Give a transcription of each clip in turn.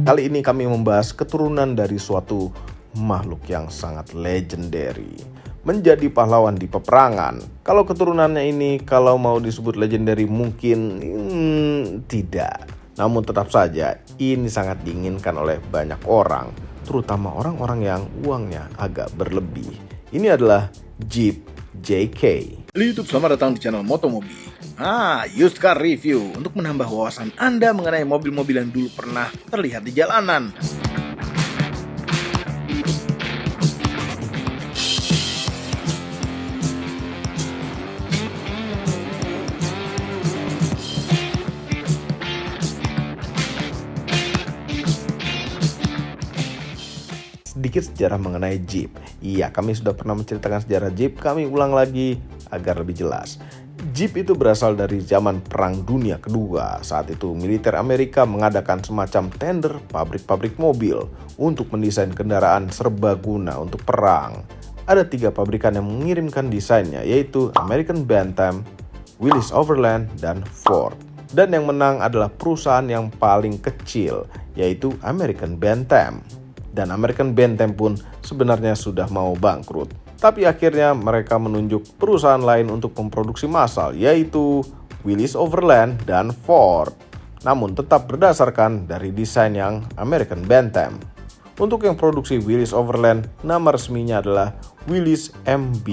Kali ini kami membahas keturunan dari suatu makhluk yang sangat legendary, menjadi pahlawan di peperangan. Kalau keturunannya ini kalau mau disebut legendary mungkin tidak. Namun tetap saja ini sangat diinginkan oleh banyak orang, terutama orang-orang yang uangnya agak berlebih. Ini adalah Jeep JK. YouTube, selamat datang di channel Motomobi. Used car review untuk menambah wawasan Anda mengenai mobil-mobil yang dulu pernah terlihat di jalanan. Sedikit sejarah mengenai Jeep. Iya, kami sudah pernah menceritakan sejarah Jeep, kami ulang lagi agar lebih jelas. Jeep itu berasal dari zaman Perang Dunia Kedua. Saat itu militer Amerika mengadakan semacam tender pabrik-pabrik mobil untuk mendesain kendaraan serbaguna untuk perang. Ada 3 pabrikan yang mengirimkan desainnya, yaitu American Bantam, Willys Overland, dan Ford. Dan yang menang adalah perusahaan yang paling kecil, yaitu American Bantam. Dan American Bantam pun sebenarnya sudah mau bangkrut. Tapi akhirnya mereka menunjuk perusahaan lain untuk memproduksi massal, yaitu Willys Overland dan Ford. Namun tetap berdasarkan dari desain yang American Bantam. Untuk yang produksi Willys Overland, nama resminya adalah Willys MB.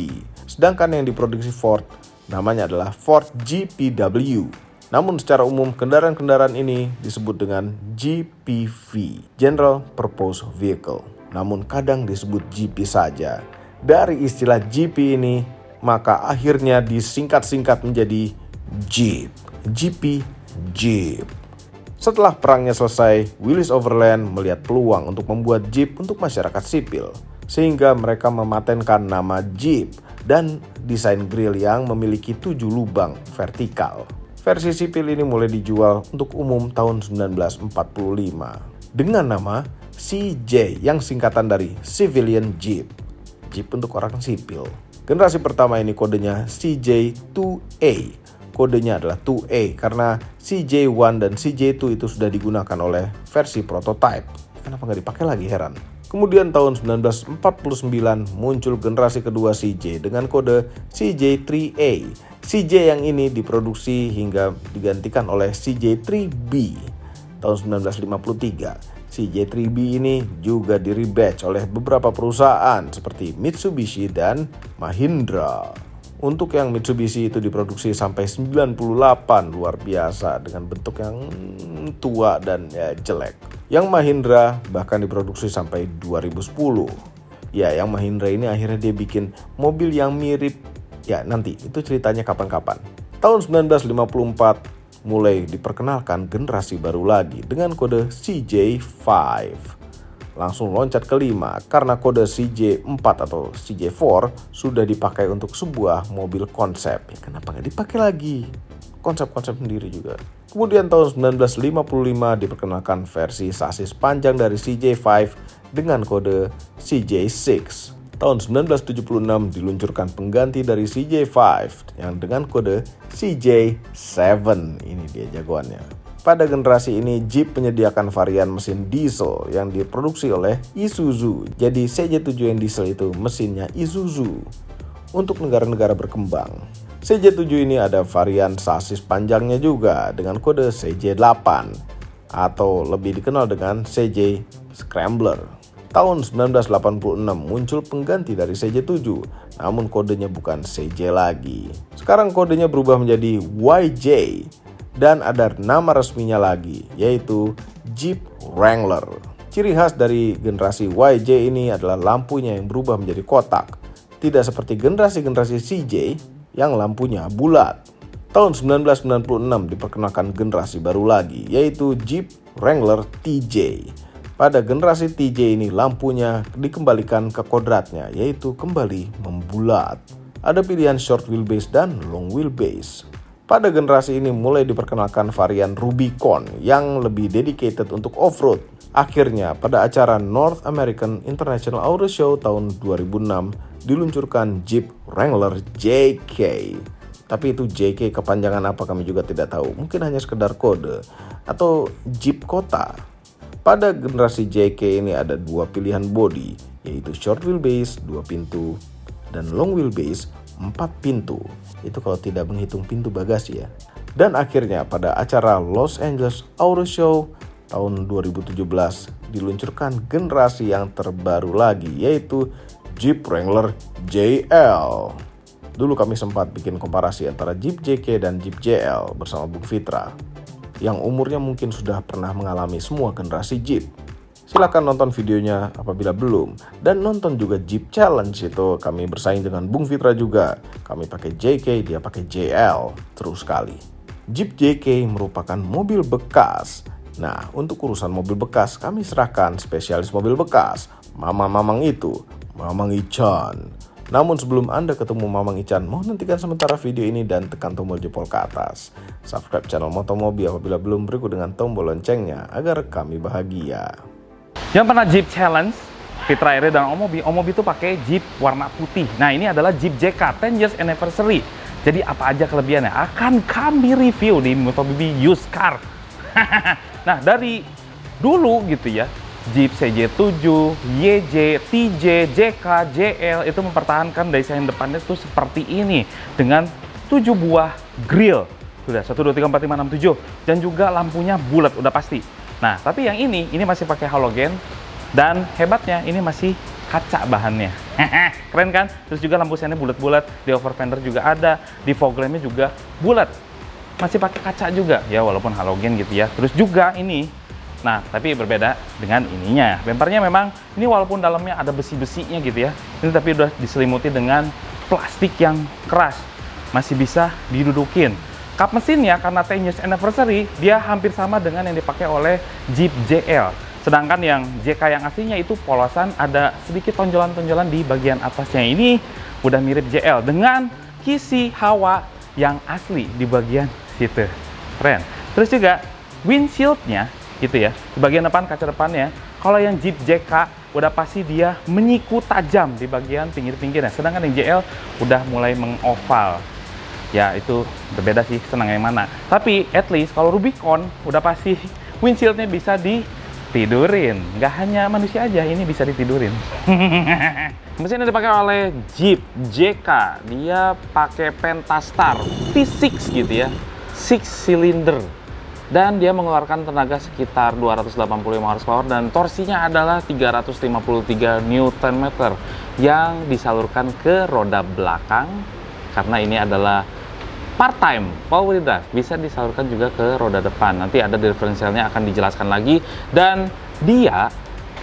Sedangkan yang diproduksi Ford, namanya adalah Ford GPW. Namun secara umum kendaraan-kendaraan ini disebut dengan GPV, General Purpose Vehicle. Namun kadang disebut GP saja. Dari istilah GP ini, maka akhirnya disingkat-singkat menjadi Jeep. GP, Jeep. Setelah perangnya selesai, Willys Overland melihat peluang untuk membuat Jeep untuk masyarakat sipil. Sehingga mereka mematenkan nama Jeep dan desain grill yang memiliki 7 lubang vertikal. Versi sipil ini mulai dijual untuk umum tahun 1945 dengan nama CJ yang singkatan dari Civilian Jeep. Jeep untuk orang sipil. Generasi pertama ini kodenya CJ2A. Kodenya adalah 2A karena CJ1 dan CJ2 itu sudah digunakan oleh versi prototype. Kenapa nggak dipakai lagi, heran? Kemudian tahun 1949 muncul generasi kedua CJ dengan kode CJ3A. CJ yang ini diproduksi hingga digantikan oleh CJ3B tahun 1953. CJ3B ini juga di-rebatch oleh beberapa perusahaan seperti Mitsubishi dan Mahindra. Untuk yang Mitsubishi itu diproduksi sampai 98, luar biasa dengan bentuk yang tua dan jelek. Yang Mahindra bahkan diproduksi sampai 2010. Ya, yang Mahindra ini akhirnya dia bikin mobil yang mirip, ya nanti itu ceritanya kapan-kapan. Tahun 1954 mulai diperkenalkan generasi baru lagi dengan kode CJ5. Langsung loncat ke 5 karena kode CJ4 atau CJ4 sudah dipakai untuk sebuah mobil konsep. Ya, kenapa nggak dipakai lagi? Konsep-konsep sendiri juga. Kemudian tahun 1955 diperkenalkan versi sasis panjang dari CJ5 dengan kode CJ6. Tahun 1976 diluncurkan pengganti dari CJ5 yang dengan kode CJ7. Ini dia jagoannya. Pada generasi ini Jeep menyediakan varian mesin diesel yang diproduksi oleh Isuzu. Jadi CJ7 yang diesel itu mesinnya Isuzu. Untuk negara-negara berkembang, CJ7 ini ada varian sasis panjangnya juga dengan kode CJ8 atau lebih dikenal dengan CJ Scrambler. Tahun 1986 muncul pengganti dari CJ7, namun kodenya bukan CJ lagi. Sekarang kodenya berubah menjadi YJ dan ada nama resminya lagi, yaitu Jeep Wrangler. Ciri khas dari generasi YJ ini adalah lampunya yang berubah menjadi kotak, tidak seperti generasi-generasi CJ yang lampunya bulat. Tahun 1996 diperkenalkan generasi baru lagi, yaitu Jeep Wrangler TJ. Pada generasi TJ ini lampunya dikembalikan ke kodratnya, yaitu kembali membulat. Ada pilihan short wheelbase dan long wheelbase. Pada generasi ini mulai diperkenalkan varian Rubicon yang lebih dedicated untuk off-road. Akhirnya pada acara North American International Auto Show tahun 2006 diluncurkan Jeep Wrangler JK. Tapi itu JK kepanjangan apa kami juga tidak tahu. Mungkin hanya sekedar kode atau Jeep kota. Pada generasi JK ini ada dua pilihan bodi, yaitu short wheelbase 2 pintu dan long wheelbase 4 pintu. Itu kalau tidak menghitung pintu bagasi ya. Dan akhirnya pada acara Los Angeles Auto Show tahun 2017 diluncurkan generasi yang terbaru lagi, yaitu Jeep Wrangler JL. Dulu kami sempat bikin komparasi antara Jeep JK dan Jeep JL bersama Bung Fitra, yang umurnya mungkin sudah pernah mengalami semua generasi Jeep. Silahkan nonton videonya apabila belum. Dan nonton juga Jeep Challenge, itu kami bersaing dengan Bung Fitra juga. Kami pakai JK, dia pakai JL. Terus sekali. Jeep JK merupakan mobil bekas. Nah, untuk urusan mobil bekas, kami serahkan spesialis mobil bekas, Mamang itu, Mamang Ican. Namun sebelum Anda ketemu Mamang Ican, mohon hentikan sementara video ini dan tekan tombol jempol ke atas. Subscribe channel Motomobi apabila belum, berikut dengan tombol loncengnya agar kami bahagia. Yang pernah Jeep Challenge, Fitra Ere dan Omobi itu pakai Jeep warna putih. Nah, ini adalah Jeep JK 10 years anniversary. Jadi apa aja kelebihannya akan kami review di Motomobi Used Car. Nah, dari dulu gitu ya, Jeep CJ7, YJ, TJ, JK, JL itu mempertahankan desain depannya tuh seperti ini dengan 7 buah grill. Sudah 1 2 3 4 5 6 7 dan juga lampunya bulat udah pasti. Nah, tapi yang ini masih pakai halogen dan hebatnya ini masih kaca bahannya. Keren kan? Terus juga lampu sennya bulat-bulat, di over fender juga ada, di fog lampnya juga bulat. Masih pakai kaca juga, ya walaupun halogen gitu ya. Terus juga ini, nah tapi berbeda dengan ininya. Bempernya memang ini walaupun dalamnya ada besi-besinya gitu ya, ini tapi udah diselimuti dengan plastik yang keras, masih bisa didudukin. Kap mesinnya karena 10 years anniversary, dia hampir sama dengan yang dipakai oleh Jeep JL. Sedangkan yang JK yang aslinya itu polosan, ada sedikit tonjolan-tonjolan di bagian atasnya. Ini udah mirip JL dengan kisi hawa yang asli di bagian situ. Keren. Terus juga windshield-nya gitu ya, di bagian depan, kaca depannya, kalau yang Jeep JK udah pasti dia menyiku tajam di bagian pinggir-pinggirnya. Sedangkan yang JL udah mulai mengoval. Ya itu berbeda sih, senang yang mana. Tapi at least kalau Rubicon udah pasti windshield-nya bisa ditidurin. Nggak hanya manusia aja, ini bisa ditidurin. Mesin yang dipakai oleh Jeep JK, dia pakai Pentastar V6 gitu ya, 6 cylinder. Dan dia mengeluarkan tenaga sekitar 285 horsepower dan torsinya adalah 353 Nm yang disalurkan ke roda belakang karena ini adalah part-time power drive, bisa disalurkan juga ke roda depan. Nanti ada diferensialnya akan dijelaskan lagi. Dan dia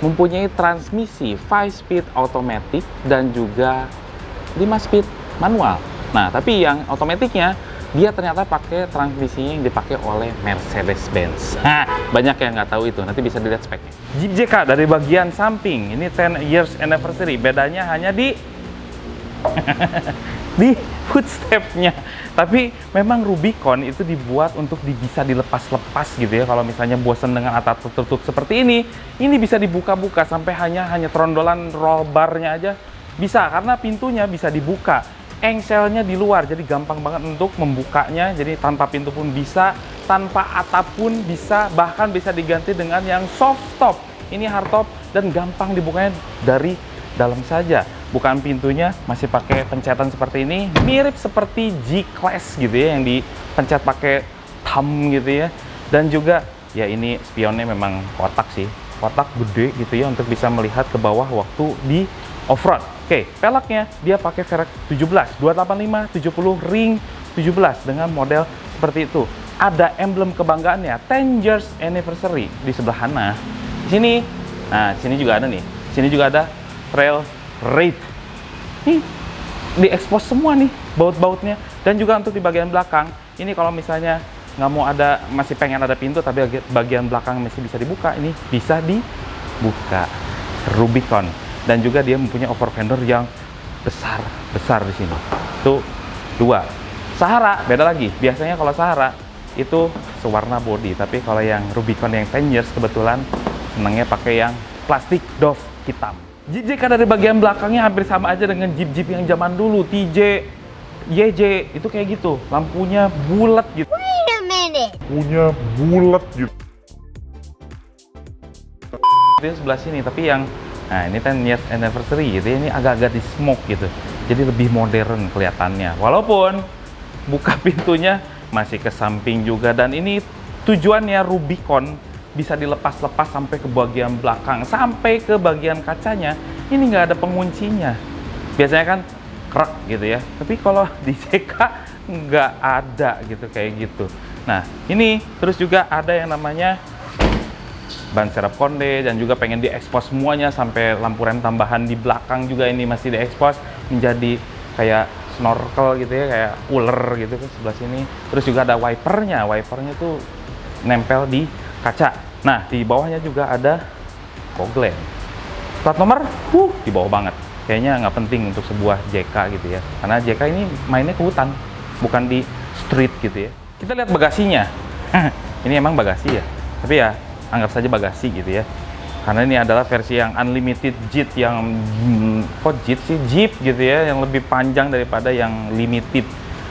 mempunyai transmisi 5-speed automatic dan juga 5-speed manual. Nah, tapi yang otomatiknya dia ternyata pakai transmisinya yang dipakai oleh Mercedes-Benz. Nah, banyak yang nggak tahu itu, nanti bisa dilihat speknya. Jeep JK dari bagian samping, ini 10 years anniversary, bedanya hanya di di footstepnya. Tapi memang Rubicon itu dibuat untuk bisa dilepas-lepas gitu ya. Kalau misalnya bosan dengan atap tertutup seperti ini bisa dibuka-buka sampai hanya trondolan roll barnya aja bisa, karena pintunya bisa dibuka. Engselnya di luar, jadi gampang banget untuk membukanya. Jadi tanpa pintu pun bisa, tanpa atap pun bisa, bahkan bisa diganti dengan yang soft top. Ini hardtop dan gampang dibukanya dari dalam saja. Bukaan pintunya masih pakai pencetan seperti ini, mirip seperti G-Class gitu ya, yang dipencet pakai thumb gitu ya. Dan juga ya ini spionnya memang kotak sih, kotak gede gitu ya untuk bisa melihat ke bawah waktu di off-road. Oke, peleknya dia pakai velg 17, 285, 70, ring 17 dengan model seperti itu. Ada emblem kebanggaannya, 10 years anniversary di sebelah sana. Di sini, nah sini juga ada nih, sini juga ada trail rate. Nih, diekspos semua nih baut-bautnya. Dan juga untuk di bagian belakang, ini kalau misalnya nggak mau ada, masih pengen ada pintu tapi bagian belakang masih bisa dibuka, ini bisa dibuka. Rubicon. Dan juga dia mempunyai over fender yang besar di sini. Itu 2. Sahara beda lagi. Biasanya kalau Sahara itu sewarna body, tapi kalau yang Rubicon yang 10 years kebetulan senangnya pakai yang plastik doff hitam. Jeep JK dari bagian belakangnya hampir sama aja dengan Jeep-Jeep yang zaman dulu, TJ, YJ, itu kayak gitu. Lampunya bulat gitu. Wait a minute. Lampunya bulat gitu. seperti itu sebelah sini, tapi yang nah ini 10 years anniversary gitu ya, ini agak-agak di smoke gitu. Jadi lebih modern kelihatannya. Walaupun buka pintunya masih ke samping juga, dan ini tujuannya Rubicon bisa dilepas-lepas sampai ke bagian belakang, sampai ke bagian kacanya. Ini nggak ada penguncinya. Biasanya kan krek gitu ya. Tapi kalau di JK nggak ada gitu, kayak gitu. Nah, ini terus juga ada yang namanya ban serep konde, dan juga pengen diekspos semuanya sampai lampu rem tambahan di belakang juga ini masih diekspos menjadi kayak snorkel gitu ya, kayak ular gitu ke sebelah sini. Terus juga ada wipernya tuh nempel di kaca. Nah, di bawahnya juga ada fog lamp. Plat nomor, di bawah banget. Kayaknya nggak penting untuk sebuah JK gitu ya, karena JK ini mainnya ke hutan, bukan di street gitu ya. Kita lihat bagasinya. Ini emang bagasi ya, tapi ya anggap saja bagasi gitu ya, karena ini adalah versi yang unlimited Jeep, yang Jeep gitu ya, yang lebih panjang daripada yang limited.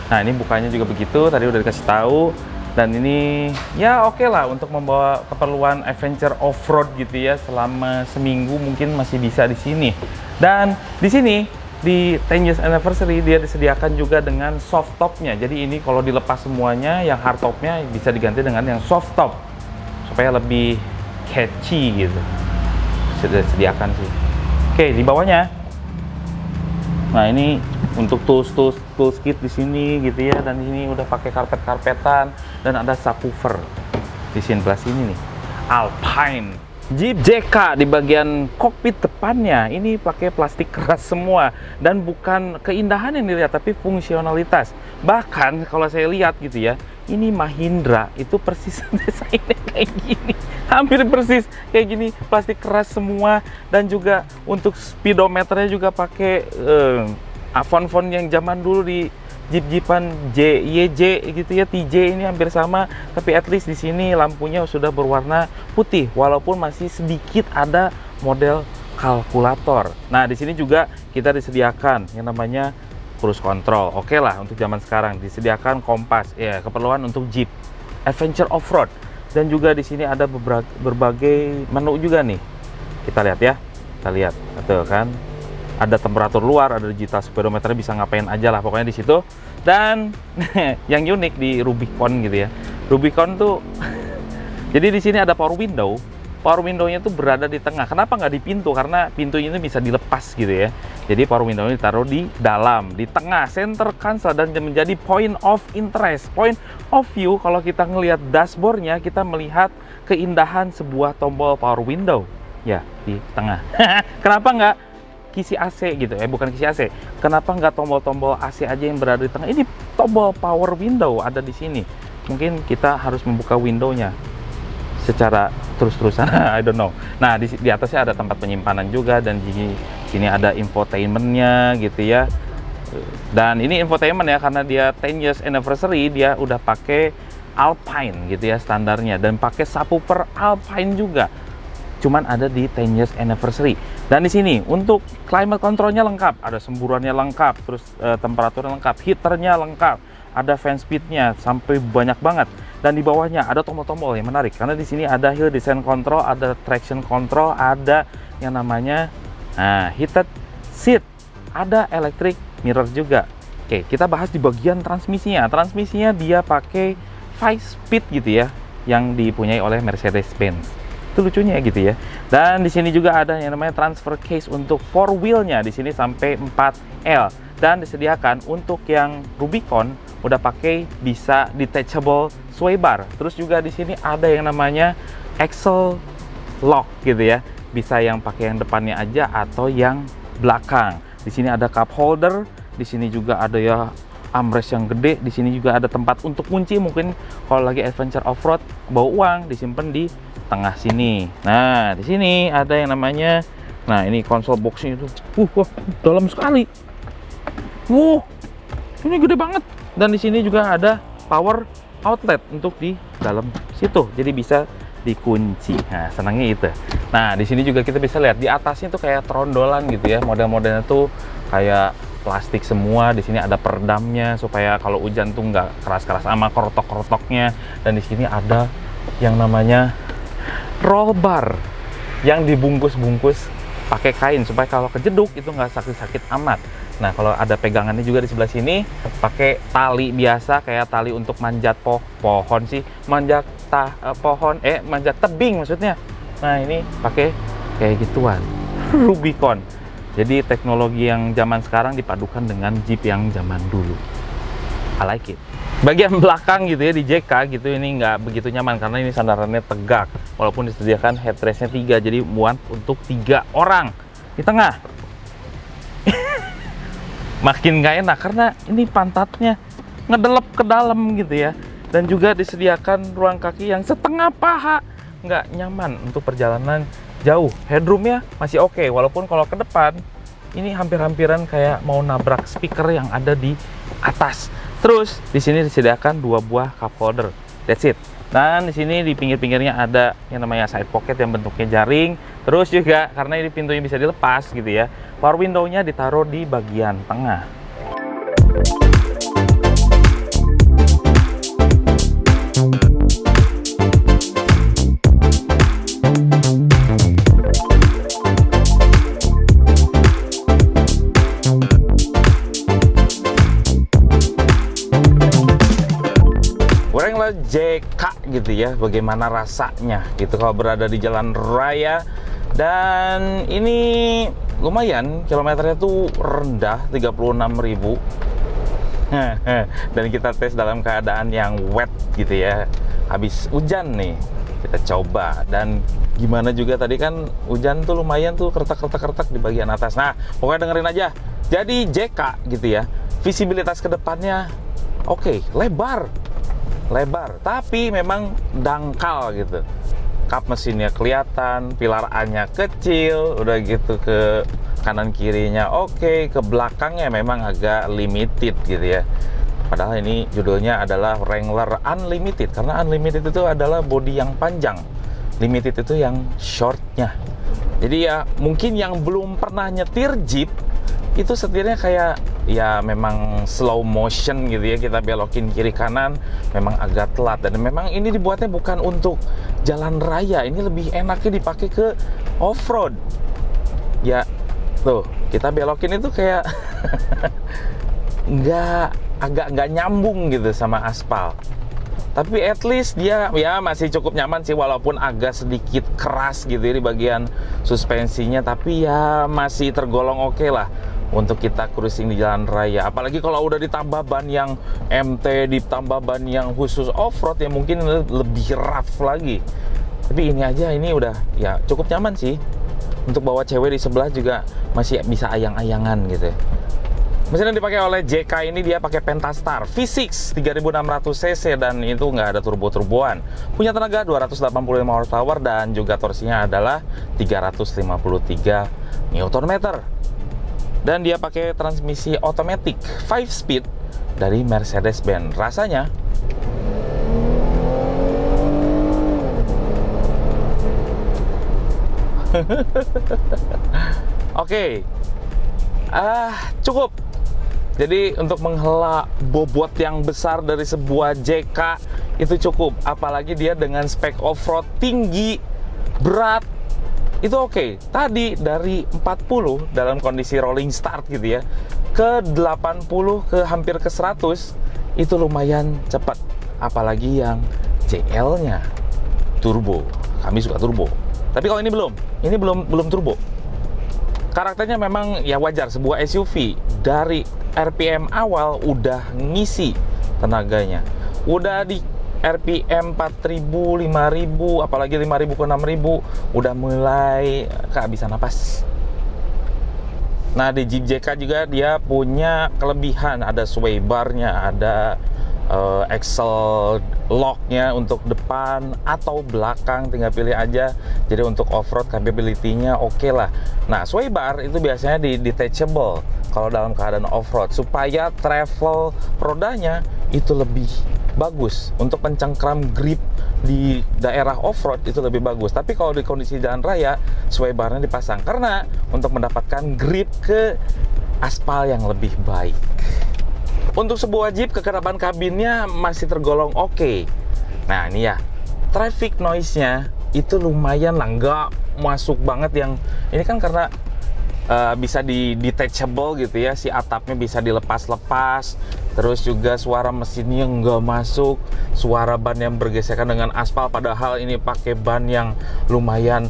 Nah, ini bukanya juga begitu, tadi udah dikasih tahu. Dan ini ya oke lah untuk membawa keperluan adventure off-road gitu ya, selama seminggu mungkin masih bisa di sini. Dan di sini di 10 years anniversary dia disediakan juga dengan soft topnya. Jadi ini kalau dilepas semuanya, yang hard topnya bisa diganti dengan yang soft top supaya lebih catchy gitu. Sudah disediakan sih. Oke, di bawahnya. Nah, ini untuk tools kit di sini gitu ya, dan di sini udah pakai karpetan, dan ada subwoofer di sini sebelah sini nih. Alpine Jeep JK di bagian kokpit depannya ini pakai plastik keras semua, dan bukan keindahan yang dilihat tapi fungsionalitas. Bahkan kalau saya lihat gitu ya, ini Mahindra itu persis desainnya kayak gini, hampir persis kayak gini, plastik keras semua. Dan juga untuk speedometernya juga pakai font-font yang zaman dulu di Jeep-Jeepan YJ gitu ya, TJ ini hampir sama, tapi at least di sini lampunya sudah berwarna putih, walaupun masih sedikit ada model kalkulator. Nah, di sini juga kita disediakan yang namanya cruise control. Oke lah, untuk zaman sekarang disediakan kompas ya, keperluan untuk Jeep adventure off-road. Dan juga di sini ada berbagai menu juga nih. Kita lihat ya, kita lihat, betul kan? Ada temperatur luar, ada digital speedometer, bisa ngapain aja lah pokoknya di situ. Dan yang unik di Rubicon gitu ya, Rubicon tuh jadi di sini ada power window. Power window-nya tuh berada di tengah. Kenapa nggak di pintu? Karena pintu ini bisa dilepas gitu ya. Jadi power window-nya ditaruh di dalam, di tengah, center console, dan menjadi point of interest, point of view. Kalau kita ngelihat dashboard-nya, kita melihat keindahan sebuah tombol power window ya di tengah. Kenapa nggak kisi AC gitu ya, bukan kisi AC. Kenapa nggak tombol-tombol AC aja yang berada di tengah? Ini tombol power window ada di sini. Mungkin kita harus membuka window-nya secara terus-terusan, I don't know. Nah, di atasnya ada tempat penyimpanan juga, dan di sini ada infotainment-nya gitu ya. Dan ini infotainment ya, karena dia 10 years anniversary, dia udah pakai Alpine gitu ya standarnya, dan pakai subwoofer Alpine juga. Cuman ada di 10 years anniversary. Dan di sini untuk climate controlnya lengkap, ada semburannya lengkap, terus temperaturnya lengkap, heaternya lengkap, ada fan speednya sampai banyak banget. Dan di bawahnya ada tombol-tombol yang menarik, karena di sini ada hill descent control, ada traction control, ada yang namanya heated seat, ada electric mirror juga. Oke, kita bahas di bagian transmisinya. Transmisinya dia pakai 5-speed gitu ya, yang dipunyai oleh Mercedes-Benz. Itu lucunya gitu ya. Dan di sini juga ada yang namanya transfer case untuk 4 wheel-nya, di sini sampai 4L. Dan disediakan untuk yang Rubicon udah pakai bisa detachable sway bar. Terus juga di sini ada yang namanya axle lock gitu ya. Bisa yang pakai yang depannya aja atau yang belakang. Di sini ada cup holder, di sini juga ada ya armrest yang gede, di sini juga ada tempat untuk kunci, mungkin kalau lagi adventure off-road bawa uang disimpan di tengah sini. Nah, di sini ada yang namanya, nah ini konsol boxnya itu, wah, dalam sekali. Ini gede banget. Dan di sini juga ada power outlet untuk di dalam situ, jadi bisa dikunci. Nah, senangnya itu. Nah, di sini juga kita bisa lihat di atasnya tuh kayak trondolan gitu ya. Model-modelnya tuh kayak plastik semua. Di sini ada peredamnya supaya kalau hujan tuh nggak keras-keras sama krotok-krotoknya. Dan di sini ada yang namanya roll bar. yang dibungkus-bungkus pakai kain supaya kalau kejeduk itu nggak sakit-sakit amat. Nah, kalau ada pegangannya juga di sebelah sini, pakai tali biasa kayak tali untuk manjat pohon sih, manjat manjat tebing maksudnya. Nah, ini pakai kayak gituan. Rubicon. Jadi teknologi yang zaman sekarang dipadukan dengan Jeep yang zaman dulu. I like it. Bagian belakang gitu ya di JK gitu ini nggak begitu nyaman karena ini sandarannya tegak. Walaupun disediakan headrestnya 3, jadi muat untuk 3 orang di tengah. Makin nggak enak karena ini pantatnya ngedelep ke dalam gitu ya. Dan juga disediakan ruang kaki yang setengah paha, nggak nyaman untuk perjalanan jauh. Headroomnya masih oke, walaupun kalau ke depan ini hampir-hampiran kayak mau nabrak speaker yang ada di atas. Terus di sini disediakan 2 buah cup holder. That's it. Dan di sini di pinggir-pinggirnya ada yang namanya side pocket yang bentuknya jaring. Terus juga karena ini pintunya bisa dilepas gitu ya, power window-nya ditaruh di bagian tengah. Wrangler JK gitu ya, bagaimana rasanya gitu kalau berada di jalan raya. Dan ini lumayan, kilometernya tuh rendah, 36.000. Dan kita tes dalam keadaan yang wet gitu ya, habis hujan nih kita coba. Dan gimana juga tadi kan hujan tuh lumayan tuh kertak di bagian atas. Nah pokoknya dengerin aja. Jadi JK gitu ya, visibilitas ke depannya oke, lebar, tapi memang dangkal gitu. Kap mesinnya kelihatan, pilar A-nya kecil, udah gitu ke kanan kirinya oke, ke belakangnya memang agak limited gitu ya. Padahal ini judulnya adalah Wrangler Unlimited, karena Unlimited itu adalah bodi yang panjang, limited itu yang shortnya. Jadi ya mungkin yang belum pernah nyetir Jeep itu setirnya kayak ya memang slow motion gitu ya, kita belokin kiri kanan memang agak telat. Dan memang ini dibuatnya bukan untuk jalan raya, ini lebih enaknya dipakai ke off-road ya. Tuh kita belokin itu kayak agak nggak nyambung gitu sama aspal. Tapi at least dia ya masih cukup nyaman sih, walaupun agak sedikit keras gitu ya di bagian suspensinya, tapi ya masih tergolong oke lah untuk kita cruising di jalan raya. Apalagi kalau udah ditambah ban yang MT, ditambah ban yang khusus off-road ya mungkin lebih rough lagi. Tapi ini aja, ini udah ya cukup nyaman sih. Untuk bawa cewek di sebelah juga masih bisa ayang-ayangan gitu ya. Mesin yang dipakai oleh JK ini dia pakai Pentastar V6 3600 cc dan itu nggak ada turbo-turboan. Punya tenaga 285 horsepower dan juga torsinya adalah 353 Nm. Dan dia pakai transmisi otomatis 5 speed dari Mercedes-Benz. Rasanya oke. Cukup. Jadi untuk menghela bobot yang besar dari sebuah JK itu cukup. Apalagi dia dengan spek off-road tinggi, berat, itu oke. Tadi dari 40 dalam kondisi rolling start gitu ya, ke 80 ke hampir ke 100 itu lumayan cepat. Apalagi yang JL-nya turbo. Kami suka turbo. Tapi kalau ini belum turbo. Karakternya memang ya wajar, sebuah SUV dari RPM awal udah ngisi tenaganya. Udah di RPM 4.000, 5.000, apalagi 5.000 ke 6.000 udah mulai kehabisan napas. Nah di Jeep JK juga dia punya kelebihan, ada sway bar-nya, ada axle lock-nya untuk depan atau belakang, tinggal pilih aja. Jadi untuk off-road capability-nya oke lah. Nah sway bar itu biasanya di detachable kalau dalam keadaan off-road, supaya travel rodanya itu lebih bagus untuk mencengkram grip di daerah off-road, itu lebih bagus. Tapi kalau di kondisi jalan raya, sway bar-nya dipasang karena untuk mendapatkan grip ke aspal yang lebih baik. Untuk sebuah Jeep, kekebalan kabinnya masih tergolong oke. Nah ini ya, traffic noise-nya itu lumayan lah, nggak masuk banget yang ini kan karena bisa di detachable gitu ya, si atapnya bisa dilepas-lepas, terus juga suara mesinnya nggak masuk, suara ban yang bergesekan dengan aspal, padahal ini pakai ban yang lumayan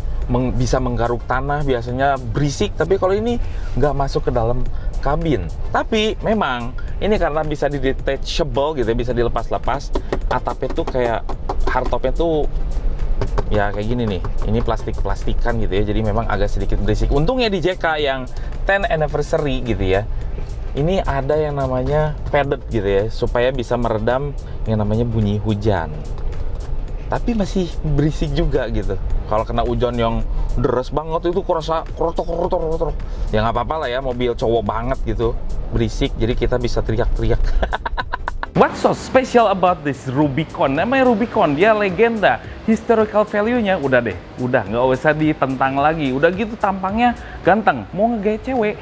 bisa menggaruk tanah, biasanya berisik, tapi kalau ini nggak masuk ke dalam kabin. Tapi memang ini karena bisa di detachable gitu ya, bisa dilepas-lepas, atapnya tuh kayak hardtopnya tuh ya kayak gini nih, ini plastik-plastikan gitu ya, jadi memang agak sedikit berisik. Untungnya di JK yang 10 anniversary gitu ya, ini ada yang namanya padded gitu ya, supaya bisa meredam yang namanya bunyi hujan. Tapi masih berisik juga gitu. Kalau kena hujan yang deres banget itu kerasa krotok. Ya nggak apa-apa lah ya, mobil cowok banget gitu, berisik, jadi kita bisa teriak-teriak. What's so special about this Rubicon? Namanya Rubicon, dia legenda. Historical value-nya udah nggak usah ditentang lagi. Udah gitu tampangnya ganteng, mau ngegait cewek,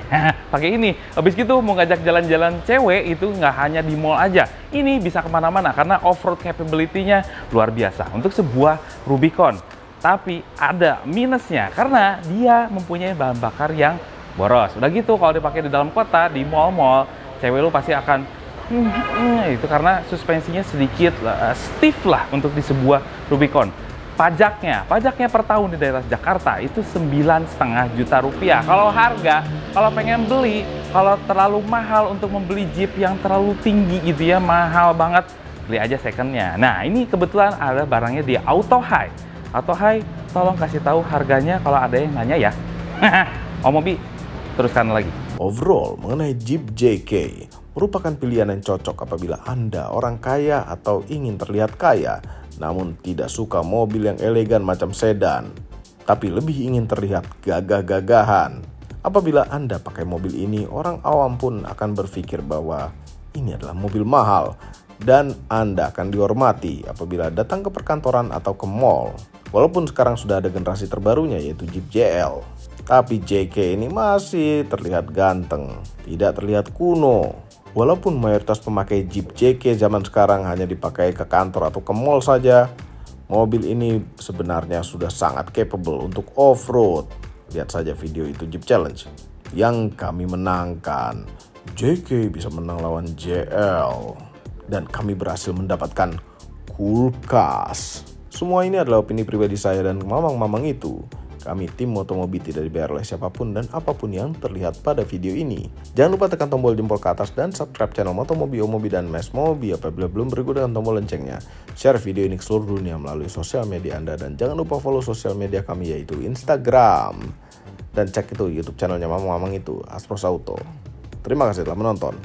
pakai ini. Habis gitu mau ngajak jalan-jalan cewek itu nggak hanya di mall aja. Ini bisa kemana-mana karena off-road capability-nya luar biasa untuk sebuah Rubicon. Tapi ada minusnya karena dia mempunyai bahan bakar yang boros. Udah gitu kalau dipakai di dalam kota, di mall-mall, cewek lu pasti akan itu karena suspensinya sedikit stiff lah untuk di sebuah Rubicon. Pajaknya per tahun di daerah Jakarta itu 9,5 juta rupiah. Kalau harga, kalau pengen beli, kalau terlalu mahal untuk membeli Jeep yang terlalu tinggi gitu ya, mahal banget, beli aja secondnya. Nah ini kebetulan ada barangnya di Auto High. Auto High, tolong kasih tahu harganya kalau ada yang nanya ya. Om Mobi, teruskan lagi. Overall, mengenai Jeep JK merupakan pilihan yang cocok apabila Anda orang kaya atau ingin terlihat kaya, namun tidak suka mobil yang elegan macam sedan, tapi lebih ingin terlihat gagah-gagahan. Apabila Anda pakai mobil ini, orang awam pun akan berpikir bahwa ini adalah mobil mahal, dan Anda akan dihormati apabila datang ke perkantoran atau ke mall. Walaupun sekarang sudah ada generasi terbarunya yaitu Jeep JL, tapi JK ini masih terlihat ganteng, tidak terlihat kuno. Walaupun mayoritas pemakai Jeep JK zaman sekarang hanya dipakai ke kantor atau ke mall saja, mobil ini sebenarnya sudah sangat capable untuk off-road. Lihat saja video itu Jeep Challenge yang kami menangkan. JK bisa menang lawan JL dan kami berhasil mendapatkan kulkas. Semua ini adalah opini pribadi saya dan mamang-mamang itu. Kami tim Motomobi tidak dibayar oleh siapapun dan apapun yang terlihat pada video ini. Jangan lupa tekan tombol jempol ke atas dan subscribe channel Motomobi, Omobi, dan Mes Mobi apabila belum berikut dengan tombol loncengnya. Share video ini ke seluruh dunia melalui sosial media Anda dan jangan lupa follow sosial media kami yaitu Instagram. Dan cek itu YouTube channelnya mamang-mamang itu, Aspros Auto. Terima kasih telah menonton.